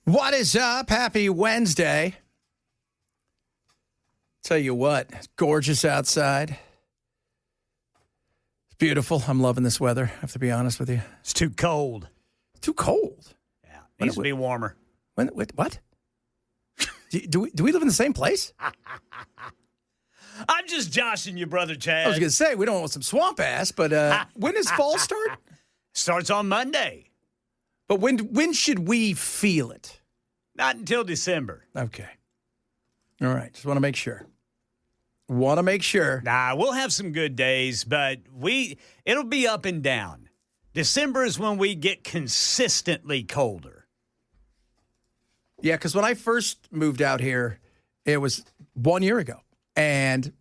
What is up? Happy Wednesday. Tell you what, it's gorgeous outside. It's beautiful. I'm loving this weather, I have to be honest with you. It's too cold. Too cold? Yeah, needs to be warmer. What? do we live in the same place? I'm just joshing you, Brother Chad. I was going to say, we don't want some swamp ass, but when does fall start? Starts on Monday. But when should we feel it? Not until December. Okay. All right. Just want to make sure. Nah, we'll have some good days, but it'll be up and down. December is when we get consistently colder. Yeah, because when I first moved out here, it was 1 year ago. And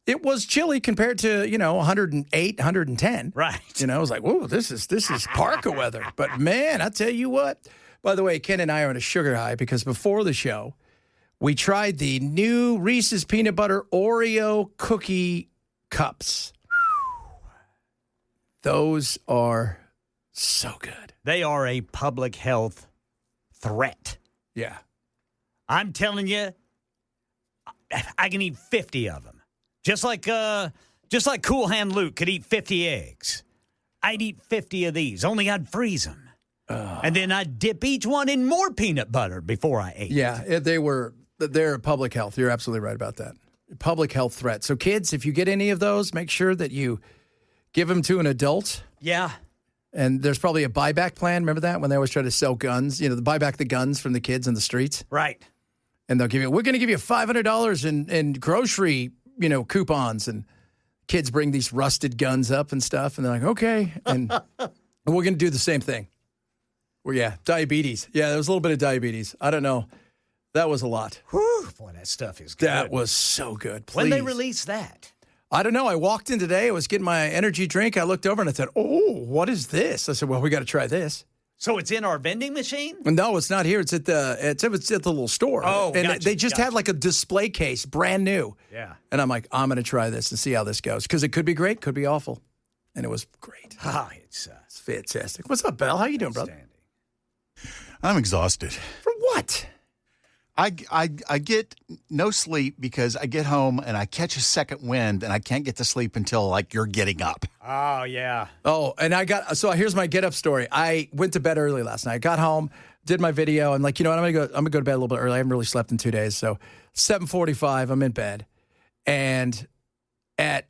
it was chilly compared to, 108, 110. Right. I was like, whoa, this is parka weather. But, man, I tell you what. By the way, Ken and I are on a sugar high because before the show, we tried the new Reese's Peanut Butter Oreo Cookie Cups. Those are so good. They are a public health threat. Yeah. I'm telling you, I can eat 50 of them. Just like Cool Hand Luke could eat 50 eggs. I'd eat 50 of these, only I'd freeze them. And then I'd dip each one in more peanut butter before I ate. Yeah, they're public health. You're absolutely right about that. Public health threat. So kids, if you get any of those, make sure that you give them to an adult. Yeah. And there's probably a buyback plan. Remember that? When they always try to sell guns, buy back the guns from the kids in the streets. Right. And we're going to give you $500 in grocery, coupons. And kids bring these rusted guns up and stuff. And they're like, okay. And we're going to do the same thing. Well, yeah, diabetes. Yeah, there was a little bit of diabetes. I don't know. That was a lot. Whew, boy, that stuff is good. That was so good. Please. When they release that? I don't know. I walked in today. I was getting my energy drink. I looked over and I said, oh, what is this? I said, well, we got to try this. So it's in our vending machine? No, it's not here. It's at the little store. Oh, and gotcha, they just had like a display case, brand new. Yeah. And I'm like, I'm going to try this and see how this goes because it could be great, could be awful, and it was great. It's fantastic. What's up, Bell? How you doing, brother? I'm exhausted. For what? I get no sleep because I get home and I catch a second wind and I can't get to sleep until like you're getting up. Oh, yeah. Oh, and here's my get up story. I went to bed early last night. I got home, did my video, and like, I'm gonna go to bed a little bit early. I haven't really slept in 2 days. So 7:45, I'm in bed. And at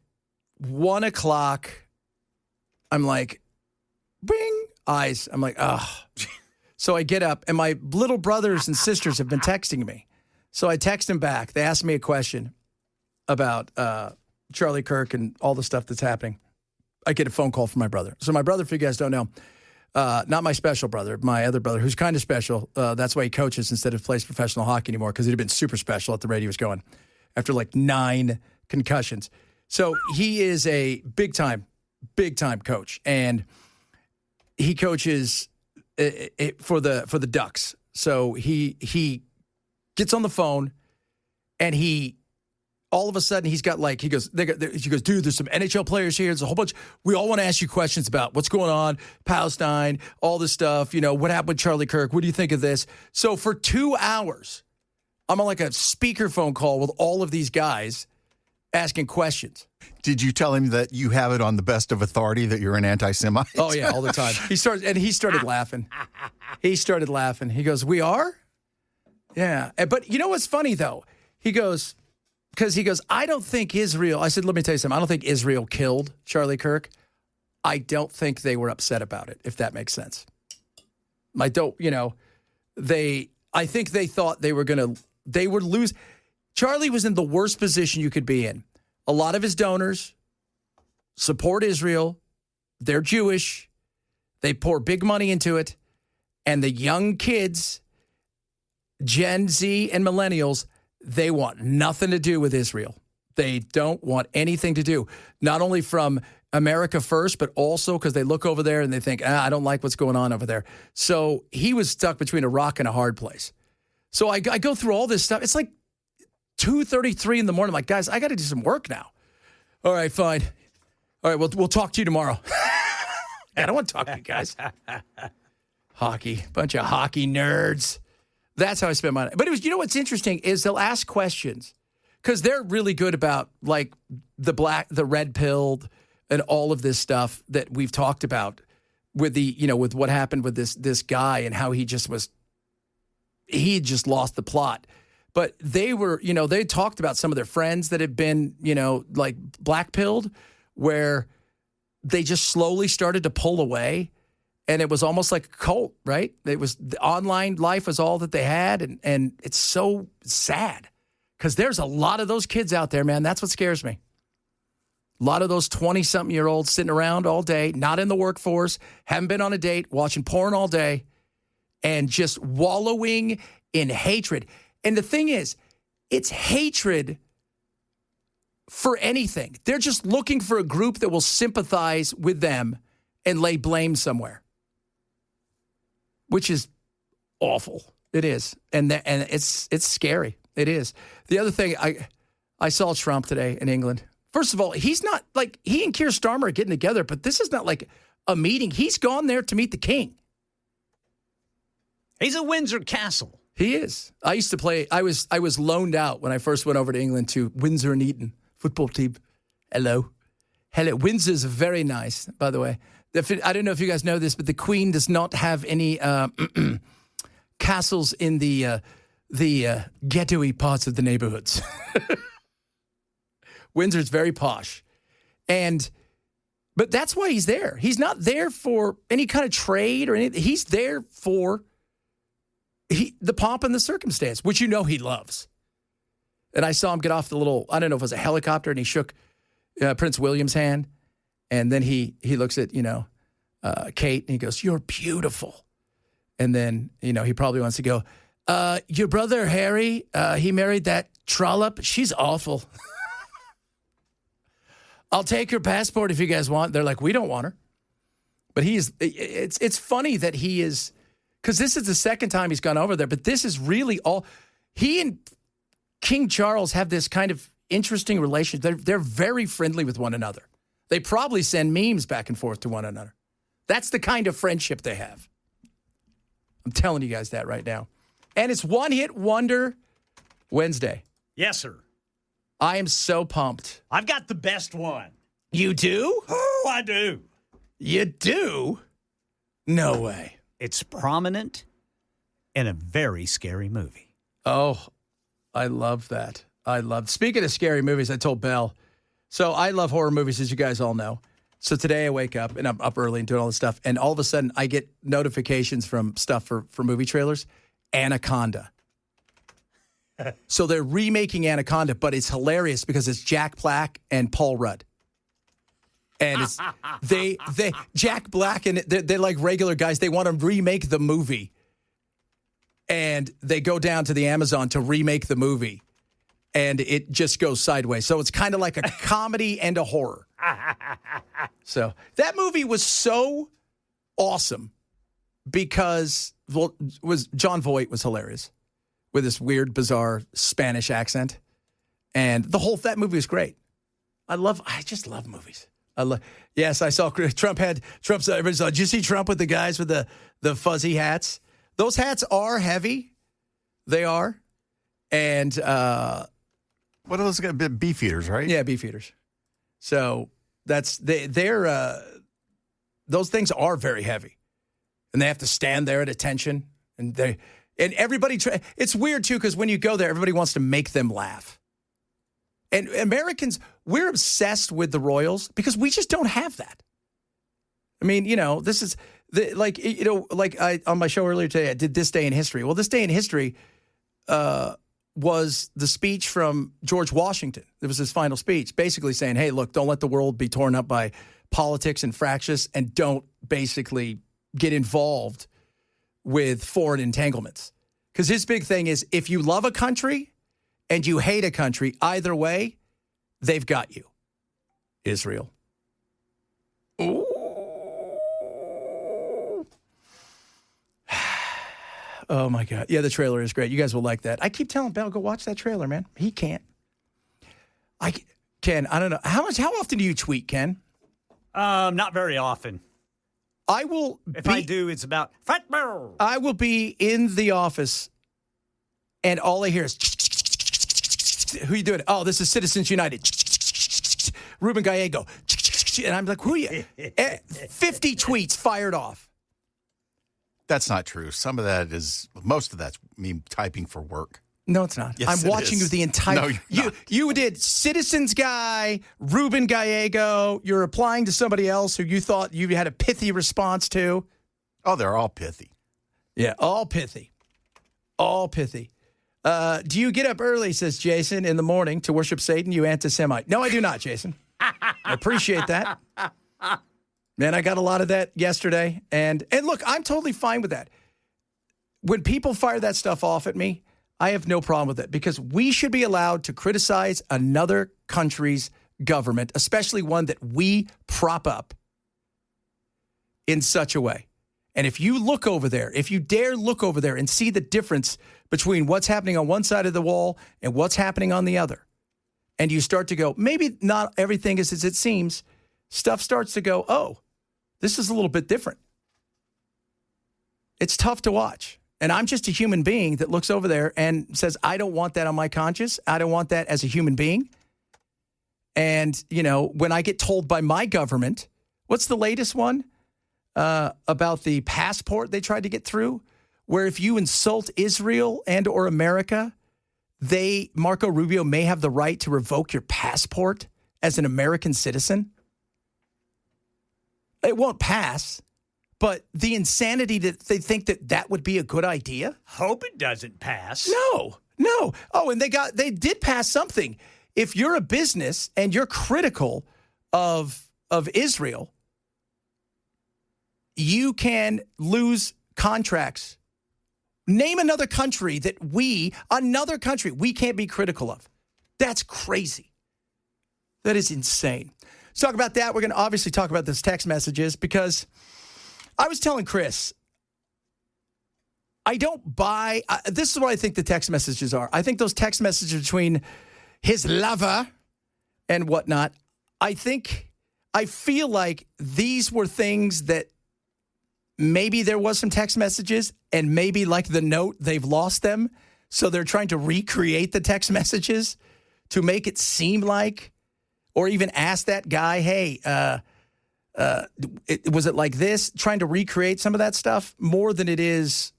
1 o'clock, I'm like, bing, eyes. I'm like, oh. So I get up, and my little brothers and sisters have been texting me. So I text them back. They asked me a question about Charlie Kirk and all the stuff that's happening. I get a phone call from my brother. So my brother, if you guys don't know, not my special brother, my other brother, who's kind of special. That's why he coaches instead of plays professional hockey anymore, because he'd have been super special at the rate he was going after like 9 concussions. So he is a big-time coach, and he coaches for the Ducks. So he gets on the phone, and all of a sudden he goes, dude, there's some NHL players here. There's a whole bunch. We all want to ask you questions about what's going on, Palestine, all this stuff. What happened with Charlie Kirk? What do you think of this? So for 2 hours, I'm on like a speakerphone call with all of these guys asking questions. Did you tell him that you have it on the best of authority that you're an anti-Semite? Oh, yeah, all the time. He started laughing. He started laughing. He goes, we are? Yeah. But you know what's funny, though? He goes, I don't think Israel, I said, let me tell you something. I don't think Israel killed Charlie Kirk. I don't think they were upset about it, if that makes sense. I think they thought they would lose. Charlie was in the worst position you could be in. A lot of his donors support Israel. They're Jewish. They pour big money into it. And the young kids, Gen Z and millennials, they want nothing to do with Israel. They don't want anything to do, not only from America first, but also because they look over there and they think, I don't like what's going on over there. So he was stuck between a rock and a hard place. So I go through all this stuff. It's like 2:33 in the morning. I'm like, guys, I got to do some work now. All right, fine. All right, we'll talk to you tomorrow. I don't want to talk to you guys. Hockey, bunch of hockey nerds. That's how I spend my night. But it was, you know what's interesting is they'll ask questions because they're really good about like the red pilled and all of this stuff that we've talked about with with what happened with this guy and how he just lost the plot. But they were, they talked about some of their friends that had been, like black pilled, where they just slowly started to pull away. And it was almost like a cult, right? It was the online life was all that they had. And it's so sad because there's a lot of those kids out there, man. That's what scares me. A lot of those 20-something-year-olds sitting around all day, not in the workforce, haven't been on a date, watching porn all day, and just wallowing in hatred. And the thing is, it's hatred for anything. They're just looking for a group that will sympathize with them and lay blame somewhere, which is awful. It is. And it's scary. It is. The other thing, I saw Trump today in England. First of all, he's not like, he and Keir Starmer are getting together, but this is not like a meeting. He's gone there to meet the king. He's at Windsor Castle. He is. I used to play. I was loaned out when I first went over to England to Windsor and Eton football team. Hello. Windsor's very nice, by the way. I don't know if you guys know this, but the Queen does not have any castles in the ghetto-y parts of the neighborhoods. Windsor's very posh. But that's why he's there. He's not there for any kind of trade or anything. He's there for the pomp and the circumstance, which he loves. And I saw him get off the little, I don't know if it was a helicopter, and he shook Prince William's hand. And then he looks at, Kate, and he goes, "You're beautiful." And then, he probably wants to go, "Your brother, Harry, he married that trollop. She's awful." "I'll take her passport if you guys want." They're like, "We don't want her." But it's funny that he is, because this is the second time he's gone over there, but this is really all, he and King Charles have this kind of interesting relationship. They're very friendly with one another. They probably send memes back and forth to one another. That's the kind of friendship they have. I'm telling you guys that right now. And it's One Hit Wonder Wednesday. Yes, sir. I am so pumped. I've got the best one. You do? Oh, I do. You do? No way. It's prominent in a very scary movie. Oh, I love that. Speaking of scary movies, I told Belle. So I love horror movies, as you guys all know. So today I wake up, and I'm up early and doing all this stuff, and all of a sudden I get notifications from stuff for movie trailers. Anaconda. So they're remaking Anaconda, but it's hilarious because it's Jack Black and Paul Rudd. And it's they Jack Black, and they're like regular guys. They want to remake the movie. And they go down to the Amazon to remake the movie. And it just goes sideways. So it's kind of like a comedy and a horror. So that movie was so awesome because John Voight was hilarious with this weird, bizarre Spanish accent. And that movie was great. I just love movies. Yes, I saw Trump's, did you see Trump with the guys with the fuzzy hats? Those hats are heavy. They are. And, what are those beef eaters, right? Yeah, beef eaters. So those things are very heavy, and they have to stand there at attention. And everybody. It's weird too because when you go there, everybody wants to make them laugh. And Americans, we're obsessed with the royals because we just don't have that. I mean, this is on my show earlier today, I did This Day in History. Well, This Day in History, was the speech from George Washington. It was his final speech, basically saying, hey, look, don't let the world be torn up by politics and fractious, and don't basically get involved with foreign entanglements. Because his big thing is, if you love a country and you hate a country, either way, they've got you. Israel. Ooh. Oh, my God. Yeah, the trailer is great. You guys will like that. I keep telling Belle, go watch that trailer, man. He can't. Ken, I don't know. How often do you tweet, Ken? Not very often. I will. If I do, it's about football. I will be in the office and all I hear is, who you doing? Oh, this is Citizens United. Ruben Gallego. And I'm like, who are you? 50 tweets fired off. That's not true. Most of that's me typing for work. No, it's not. Yes, I'm watching you the entire. No, you're not. You did Citizens Guy, Ruben Gallego. You're applying to somebody else who you thought you had a pithy response to. Oh, they're all pithy. Yeah, all pithy. All pithy. Do you get up early, says Jason, in the morning to worship Satan, you anti-Semite? No, I do not, Jason. I appreciate that. Man, I got a lot of that yesterday. And look, I'm totally fine with that. When people fire that stuff off at me, I have no problem with it because we should be allowed to criticize another country's government, especially one that we prop up in such a way. And if you look over there, if you dare look over there and see the difference between what's happening on one side of the wall and what's happening on the other, and you start to go, maybe not everything is as it seems, stuff starts to go, oh, this is a little bit different. It's tough to watch. And I'm just a human being that looks over there and says, I don't want that on my conscience. I don't want that as a human being. And, when I get told by my government, what's the latest one? About the passport they tried to get through, where if you insult Israel and or America, Marco Rubio may have the right to revoke your passport as an American citizen. It won't pass, but the insanity that they think that would be a good idea. Hope it doesn't pass. No. Oh, and they did pass something. If you're a business and you're critical of Israel, you can lose contracts. Name another country we can't be critical of. That's crazy. That is insane. Let's talk about that. We're going to obviously talk about those text messages because I was telling Chris, I don't buy, this is what I think the text messages are. I think those text messages between his lover and whatnot, I feel like these were things that maybe there was some text messages and maybe like the note, they've lost them. So they're trying to recreate the text messages to make it seem like, or even ask that guy, hey, was it like this? Trying to recreate some of that stuff more than it is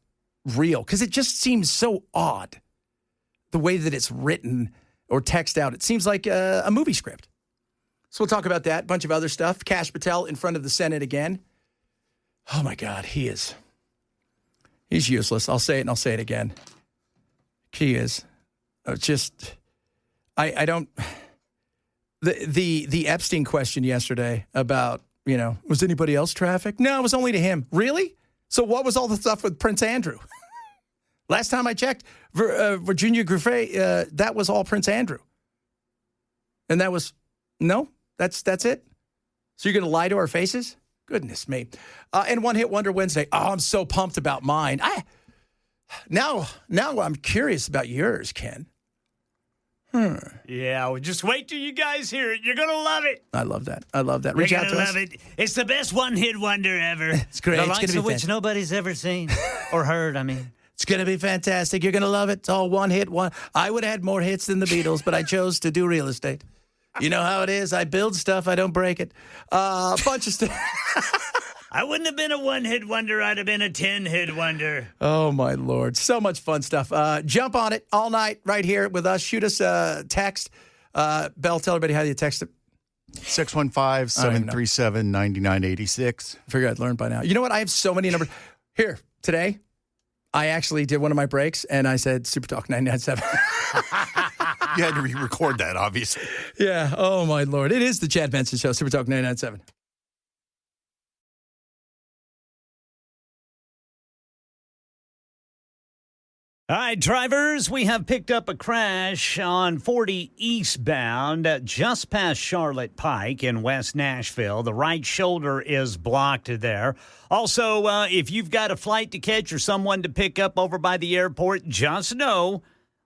real. Because it just seems so odd the way that it's written or text out. It seems like a movie script. So we'll talk about that. Bunch of other stuff. Kash Patel in front of the Senate again. Oh, my God, he's useless. I'll say it and I'll say it again. He is. I don't, the Epstein question yesterday about, was anybody else trafficked? No, it was only to him. Really? So what was all the stuff with Prince Andrew? Last time I checked, Virginia Griffey, that was all Prince Andrew. And that's it? So you're going to lie to our faces? Goodness me. And One Hit Wonder Wednesday. Oh, I'm so pumped about mine. Now I'm curious about yours, Ken. Yeah, well, just wait till you guys hear it. You're going to love it. I love that. Reach out to us. It. It's the best one-hit wonder ever. It's great. The likes of which nobody's ever seen or heard, It's going to be fantastic. You're going to love it. It's all one hit. I would have had more hits than the Beatles, but I chose to do real estate. You know how it is. I build stuff. I don't break it. A bunch of stuff. I wouldn't have been a one-hit wonder. I'd have been a 10-hit wonder. Oh, my Lord. So much fun stuff. Jump on it all night right here with us. Shoot us a text. Bell, tell everybody how you text it. 615-737-9986. I figured I'd learn by now. You know what? I have so many numbers. Here, today, I actually did one of my breaks, and I said Super Talk 99.7. You had to re-record that, obviously. Yeah. Oh, my Lord. It is the Chad Benson Show, Super Talk 99.7. All right, drivers, we have picked up a crash on 40 eastbound just past Charlotte Pike in West Nashville. The right shoulder is blocked there. Also, if you've got a flight to catch or someone to pick up over by the airport, just know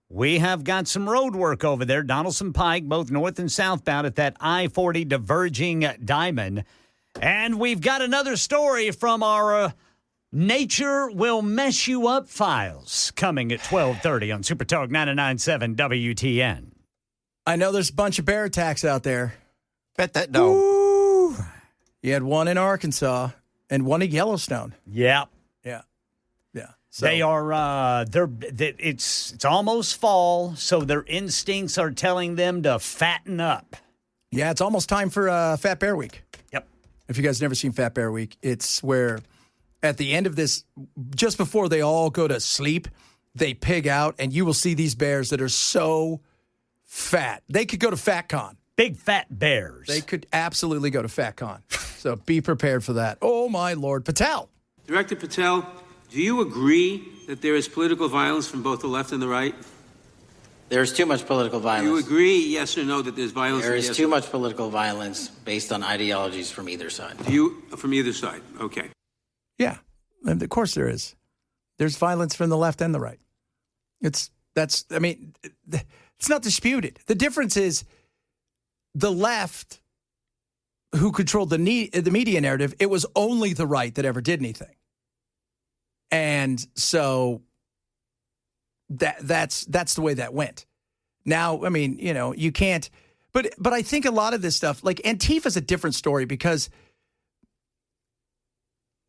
we have got some road work over there. Donaldson Pike, both north and southbound at that I-40 diverging diamond. And we've got another story from our Nature Will Mess You Up files coming at 12:30 on Super Talk 99.7 WTN. I know there's a bunch of bear attacks out there. Bet that no. Ooh. You had one in Arkansas and one in Yellowstone. Yep. Yeah. Yeah. So, They are, it's almost fall, so their instincts are telling them to fatten up. yeah, it's almost time for Fat Bear Week. Yep. If you guys never seen Fat Bear Week, it's where at the end of this, just before they all go to sleep, they pig out, and you will see these bears that are so fat. They could go to FatCon. Big fat bears. They could absolutely go to FatCon. So be prepared for that. Oh, my Lord. Patel. Director Patel, do you agree that there is political violence from both the left and the right? There's too much political violence. Do you agree, yes or no, that there's violence? There is too much political violence based on ideologies from either side. From either side? Okay. Yeah, and of course there is. There's violence from the left and the right. It's not disputed. The difference is the left, who controlled the media narrative, it was only the right that ever did anything. And so that's the way that went. Now, I mean, you can't, but I think a lot of this stuff, like Antifa's a different story because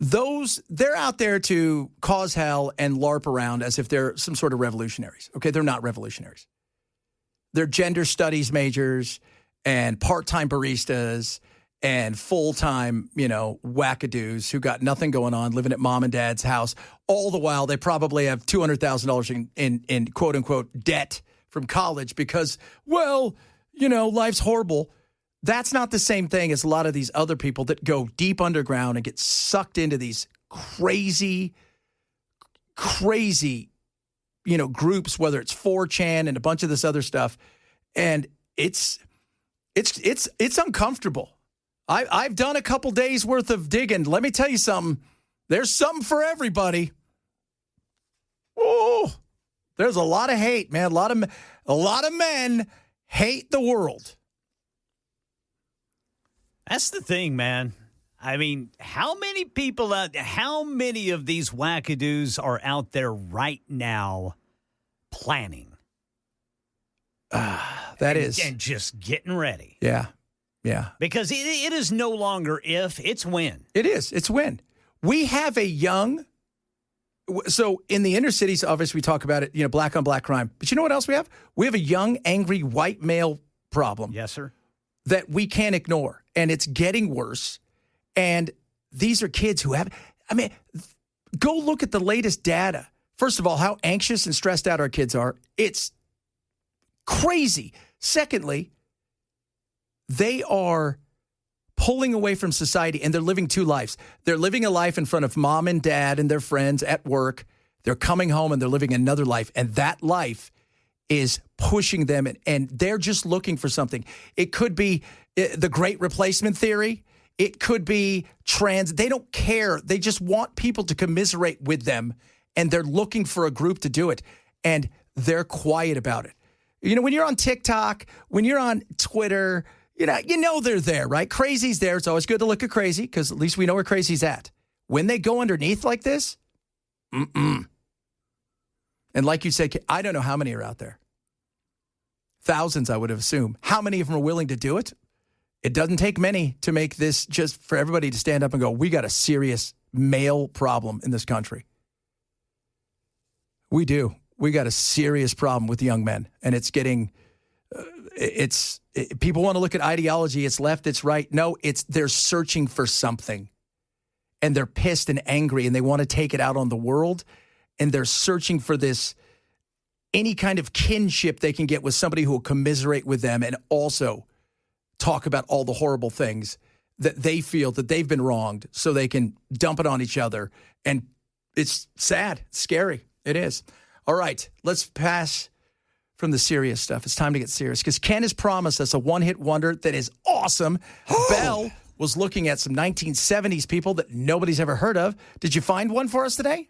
they're out there to cause hell and LARP around as if they're some sort of revolutionaries. Okay, they're not revolutionaries. They're gender studies majors and part-time baristas and full-time, wackadoos who got nothing going on, living at mom and dad's house. All the while, they probably have $200,000 in quote-unquote debt from college because, life's horrible. That's not the same thing as a lot of these other people that go deep underground and get sucked into these crazy, groups, whether it's 4chan and a bunch of this other stuff. And it's uncomfortable. I've done a couple days worth of digging. Let me tell you something. There's something for everybody. Oh, there's a lot of hate, man. A lot of men hate the world. That's the thing, man. I mean, how many of these wackadoos are out there right now planning? And just getting ready. Yeah. Yeah. Because it is no longer if, it's when. It is. It's when. We have so in the inner cities, obviously we talk about it, black on black crime. But you know what else we have? We have a young, angry white male problem. Yes, sir. That we can't ignore. And it's getting worse. And these are kids who go look at the latest data. First of all, how anxious and stressed out our kids are. It's crazy. Secondly, they are pulling away from society and they're living two lives. They're living a life in front of mom and dad and their friends at work. They're coming home and they're living another life. And that life is pushing them and they're just looking for something. It could be the great replacement theory. It could be trans. They don't care. They just want people to commiserate with them and they're looking for a group to do it. And they're quiet about it. When you're on TikTok, when you're on Twitter, they're there, right? Crazy's there. It's always good to look at crazy because at least we know where crazy's at. When they go underneath like this, And like you said, I don't know how many are out there. Thousands, I would have assumed. How many of them are willing to do it? It doesn't take many to make this just for everybody to stand up and go, we got a serious male problem in this country. We do. We got a serious problem with young men. And it's getting, people want to look at ideology. It's left, it's right. No, they're searching for something. And they're pissed and angry and they want to take it out on the world. And they're searching for any kind of kinship they can get with somebody who will commiserate with them and also talk about all the horrible things that they feel that they've been wronged so they can dump it on each other. And it's sad. It's scary. It is. All right, let's pass from the serious stuff. It's time to get serious because Ken has promised us a one-hit wonder that is awesome. Bell was looking at some 1970s people that nobody's ever heard of. Did you find one for us today?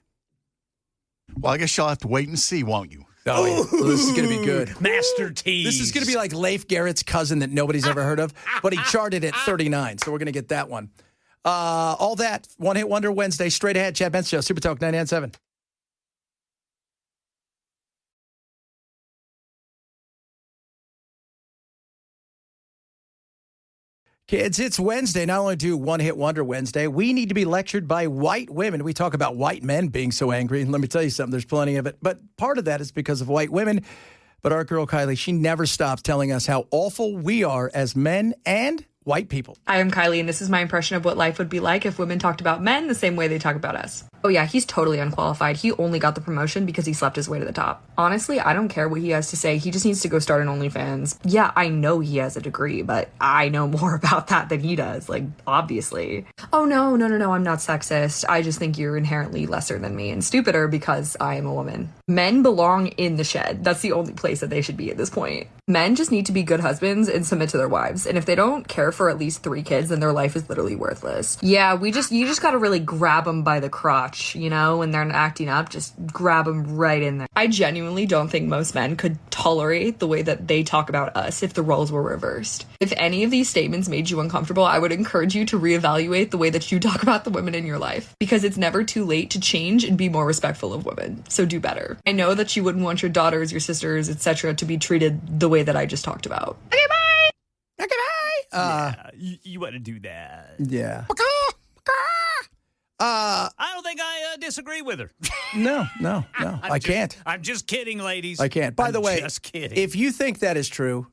Well, I guess you'll have to wait and see, won't you? Oh, yeah. Well, this is going to be good. Master tease. This is going to be like Leif Garrett's cousin that nobody's ever heard of, but he charted at 39, so we're going to get that one. All that, One Hit Wonder Wednesday, straight ahead, Chad Benson Show, Super Talk 99.7. Kids, it's Wednesday. Not only do One Hit Wonder Wednesday, we need to be lectured by white women. We talk about white men being so angry, and let me tell you something, there's plenty of it. But part of that is because of white women. But our girl Kylie, she never stops telling us how awful we are as men and white people. I am Kylie, and this is my impression of what life would be like if women talked about men the same way they talk about us. Oh yeah, he's totally unqualified. He only got the promotion because he slept his way to the top. Honestly, I don't care what he has to say. He just needs to go start an OnlyFans. Yeah, I know he has a degree, but I know more about that than he does, like, obviously. Oh no, I'm not sexist. I just think you're inherently lesser than me and stupider because I am a woman. Men belong in the shed. That's the only place that they should be at this point. Men just need to be good husbands and submit to their wives. And if they don't care for at least 3 kids, then their life is literally worthless. Yeah, you just gotta really grab them by the crotch, you know, when they're acting up, just grab them right in there. I genuinely don't think most men could tolerate the way that they talk about us if the roles were reversed. If any of these statements made you uncomfortable, I would encourage you to reevaluate the way that you talk about the women in your life, because it's never too late to change and be more respectful of women. So do better. I know that you wouldn't want your daughters, your sisters, etc. to be treated the way that I just talked about. Okay, bye! Okay, bye! You want to do that. Yeah. I don't think I disagree with her. No, I can't. I'm just kidding, ladies. I can't. By the way, just kidding. If you think that is true,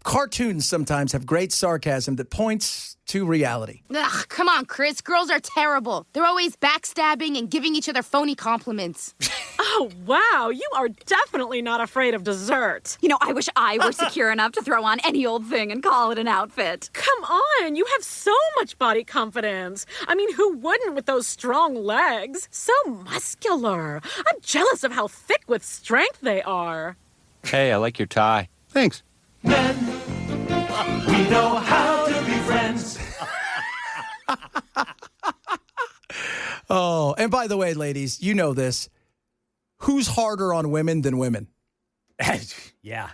cartoons sometimes have great sarcasm that points to reality. Ugh, come on, Chris. Girls are terrible. They're always backstabbing and giving each other phony compliments. Oh, wow. You are definitely not afraid of dessert. You know, I wish I were secure enough to throw on any old thing and call it an outfit. Come on. You have so much body confidence. I mean, who wouldn't with those strong legs? So muscular. I'm jealous of how thick with strength they are. Hey, I like your tie. Thanks. Men, we know how to be friends. Oh, and by the way, ladies, you know this. Who's harder on women than women? Yeah.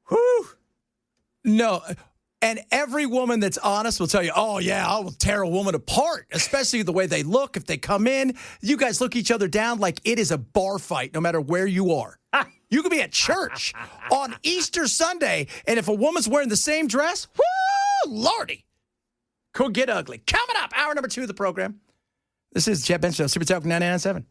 Whew. No. And every woman that's honest will tell you, oh, yeah, I will tear a woman apart, especially the way they look. If they come in, you guys look each other down like it is a bar fight, no matter where you are. You could be at church on Easter Sunday, and if a woman's wearing the same dress, whoo, Lordy, could get ugly. Coming up, hour number 2 of the program. This is Chad Benson Show, Super Talk 99.7.